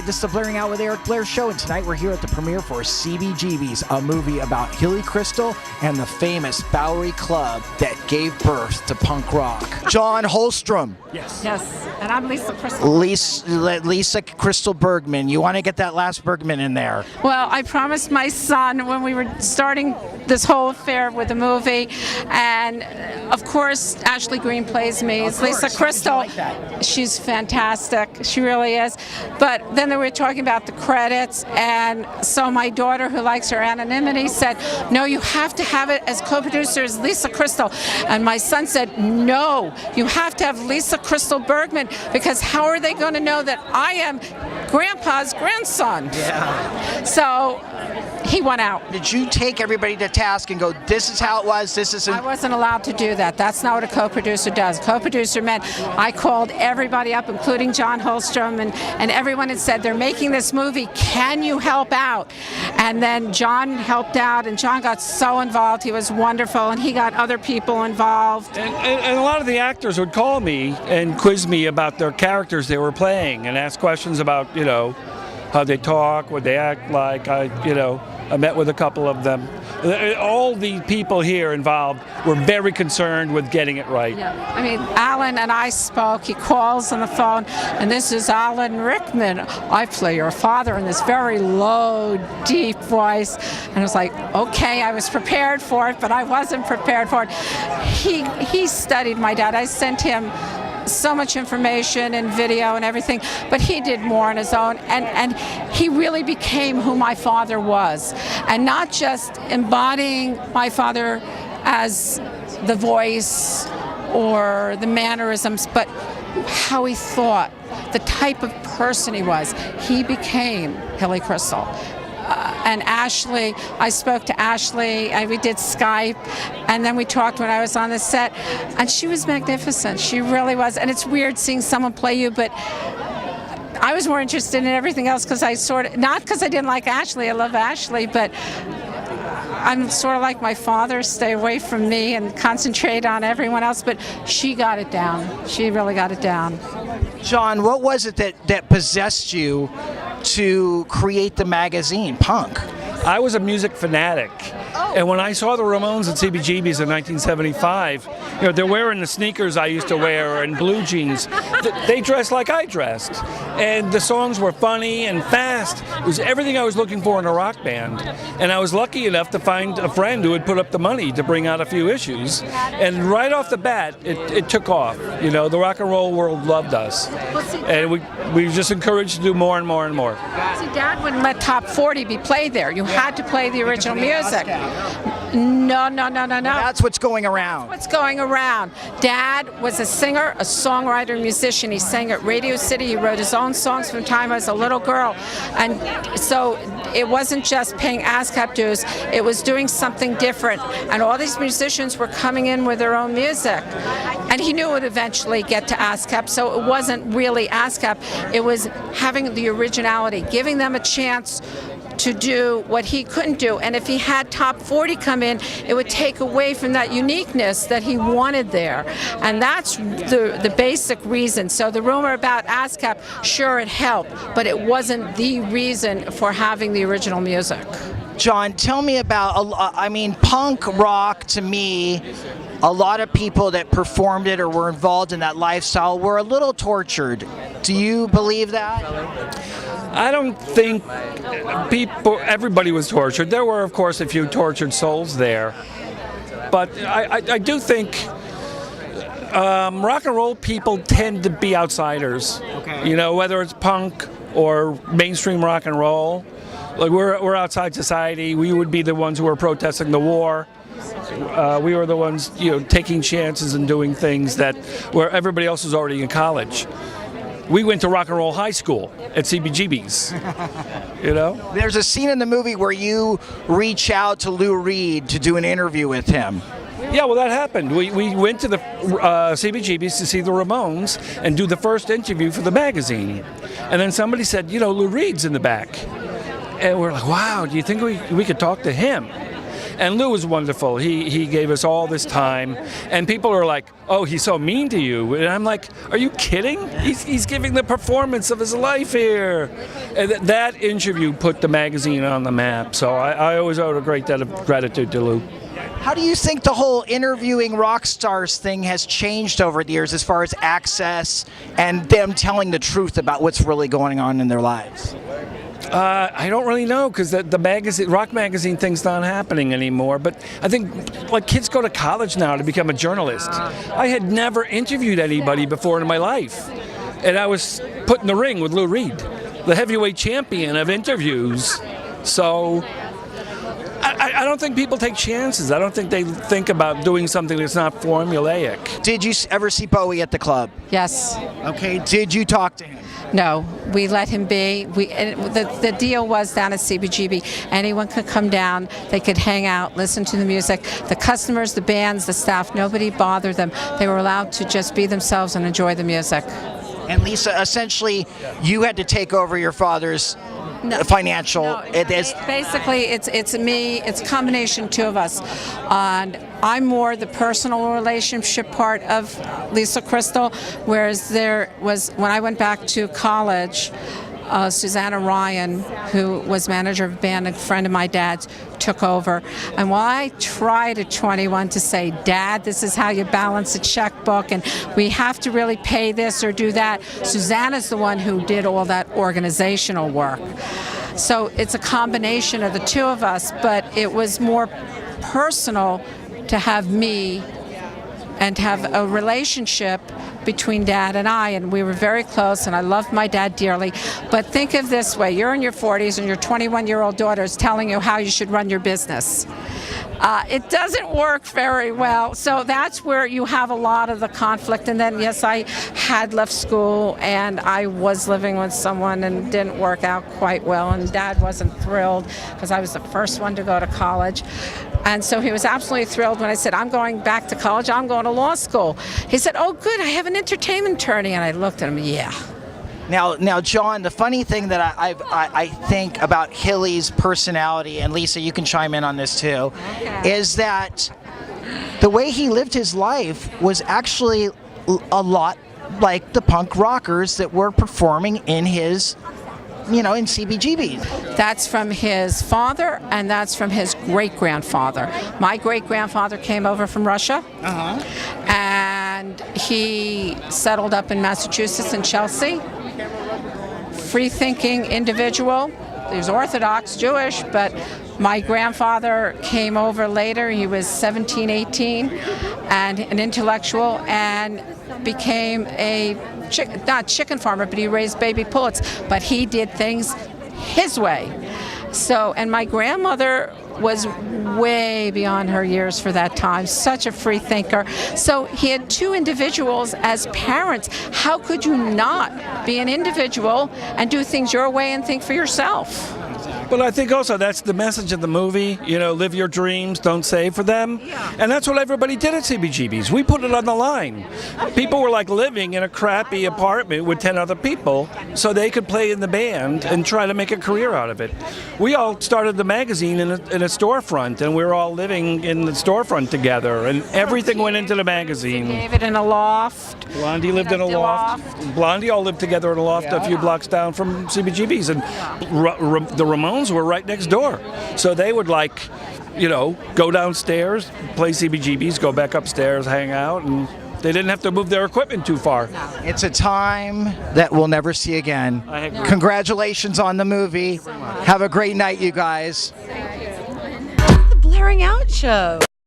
This is the Blairing Out with Eric Blair show, and tonight we're here at the premiere for CBGB's, a movie about Hilly Kristal and the famous Bowery Club that gave birth to punk rock. John Holmstrom. Yes. Yes, and I'm Lisa Kristal. Lisa Kristal Burgman. You want to get that last Burgman in there. Well, I promised my son when we were starting this whole affair with the movie, and of course Ashley Green plays me. It's Lisa Kristal. Like she's fantastic. She really is. But then they were talking about the credits, and so my daughter, who likes her anonymity, said, "No, you have to have it as co-producer as Lisa Kristal." And my son said, "No, you have to have Lisa Kristal Burgman, because how are they going to know that I am Grandpa's grandson?" Yeah. So he went out. Did you take everybody to task and go, this is how it was, this is... I wasn't allowed to do that. That's not what a co-producer does. Co-producer meant I called everybody up, including John Holmstrom, and everyone had said, they're making this movie, can you help out? And then John helped out, and John got so involved. He was wonderful, and he got other people involved. And a lot of the actors would call me and quiz me about their characters they were playing and ask questions about, how they talk, what they act like. I met with a couple of them. All the people here involved were very concerned with getting it right. Yeah. I mean, Alan and I spoke. He calls on the phone, and this is Alan Rickman. I play your father in this very low, deep voice. And I was like, okay, I was prepared for it, but I wasn't prepared for it. He studied my dad. I sent him so much information and video and everything, but he did more on his own, and he really became who my father was, and not just embodying my father as the voice or the mannerisms, but how he thought, the type of person he was. He became Hilly Kristal. And Ashley, I spoke to Ashley, we did Skype, and then we talked when I was on the set, and she was magnificent. She really was. And it's weird seeing someone play you, but I was more interested in everything else because not because I didn't like Ashley, I love Ashley, but I'm sort of like my father, stay away from me and concentrate on everyone else, but she got it down. She really got it down. John, what was it that possessed you to create the magazine, Punk? I was a music fanatic. And when I saw the Ramones at CBGB's in 1975, they're wearing the sneakers I used to wear and blue jeans. They dressed like I dressed. And the songs were funny and fast. It was everything I was looking for in a rock band. And I was lucky enough to find a friend who had put up the money to bring out a few issues. And right off the bat, it took off. The rock and roll world loved us. And we were just encouraged to do more and more and more. See, Dad wouldn't let Top 40 be played there. You had to play the original music. No. That's what's going around. What's going around. Dad was a singer, a songwriter, musician. He sang at Radio City. He wrote his own songs from the time I was a little girl. And so it wasn't just paying ASCAP dues. It was doing something different. And all these musicians were coming in with their own music. And he knew it would eventually get to ASCAP, so it wasn't really ASCAP. It was having the originality, giving them a chance to do what he couldn't do. And if he had Top 40 come in, it would take away from that uniqueness that he wanted there. And that's the basic reason. So the rumor about ASCAP, sure, it helped, but it wasn't the reason for having the original music. John, tell me about, punk rock to me, a lot of people that performed it or were involved in that lifestyle were a little tortured. Do you believe that? I don't think everybody was tortured. There were, of course, a few tortured souls there. But I do think rock and roll people tend to be outsiders. Okay. Whether it's punk or mainstream rock and roll. Like we're outside society. We would be the ones who were protesting the war. We were the ones, taking chances and doing things where everybody else was already in college. We went to rock and roll high school at CBGB's, There's a scene in the movie where you reach out to Lou Reed to do an interview with him. Yeah, well, that happened. We went to the CBGB's to see the Ramones and do the first interview for the magazine. And then somebody said, Lou Reed's in the back. And we're like, wow, do you think we could talk to him? And Lou was wonderful. He gave us all this time, and people are like, "Oh, he's so mean to you," and I'm like, "Are you kidding? He's giving the performance of his life here." And that interview put the magazine on the map. So I always owe a great debt of gratitude to Lou. How do you think the whole interviewing rock stars thing has changed over the years as far as access and them telling the truth about what's really going on in their lives? I don't really know, because the magazine, rock magazine thing's not happening anymore. But I think, like, kids go to college now to become a journalist. I had never interviewed anybody before in my life, and I was put in the ring with Lou Reed, the heavyweight champion of interviews. So I don't think people take chances. I don't think they think about doing something that's not formulaic. Did you ever see Bowie at the club? Yes. Okay. Did you talk to him? No, we let him be. The deal was down at CBGB. Anyone could come down. They could hang out, listen to the music. The customers, the bands, the staff, nobody bothered them. They were allowed to just be themselves and enjoy the music. And Lisa, essentially, you had to take over your father's financial. Basically, it's me. It's a combination, two of us. And I'm more the personal relationship part of Lisa Kristal, whereas there was, when I went back to college, Susanna Ryan, who was manager of a band, a friend of my dad's, took over. And while I tried at 21 to say, "Dad, this is how you balance a checkbook, and we have to really pay this or do that," Susanna's the one who did all that organizational work. So it's a combination of the two of us, but it was more personal to have me and have a relationship between Dad and I, and we were very close, and I loved my dad dearly. But think of this way, you're in your 40s and your 21-year-old daughter is telling you how you should run your business. It doesn't work very well, so that's where you have a lot of the conflict. And then, yes, I had left school, and I was living with someone, and didn't work out quite well, and Dad wasn't thrilled because I was the first one to go to college. And so he was absolutely thrilled when I said, "I'm going back to college, I'm going to law school." He said, "Oh, good, I have an entertainment attorney." And I looked at him, yeah. Now, John, the funny thing that I think about Hilly's personality, and Lisa, you can chime in on this too, is that the way he lived his life was actually a lot like the punk rockers that were performing in his, in CBGB. That's from his father, and that's from his great-grandfather. My great-grandfather came over from Russia, and he settled up in Massachusetts in Chelsea. Free-thinking individual. He was Orthodox Jewish, but my grandfather came over later. He was 17, 18, and an intellectual, and became a not chicken farmer, but he raised baby pullets. But he did things his way. So, and my grandmother was way beyond her years for that time, such a free thinker. So he had two individuals as parents. How could you not be an individual and do things your way and think for yourself? But I think also that's the message of the movie, live your dreams, don't save for them. Yeah. And that's what everybody did at CBGB's. We put it on the line. People were like living in a crappy apartment with 10 other people so they could play in the band and try to make a career out of it. We all started the magazine in a storefront, and we were all living in the storefront together, and everything went into the magazine. David in a loft. Blondie lived in a loft. Blondie all lived together in a loft a few blocks down from CBGB's, and the Ramones were right next door. So they would go downstairs, play CBGB's, go back upstairs, hang out, and they didn't have to move their equipment too far. It's a time that we'll never see again. I agree. Congratulations on the movie. Have a great night, you guys. The Blairing Out Show.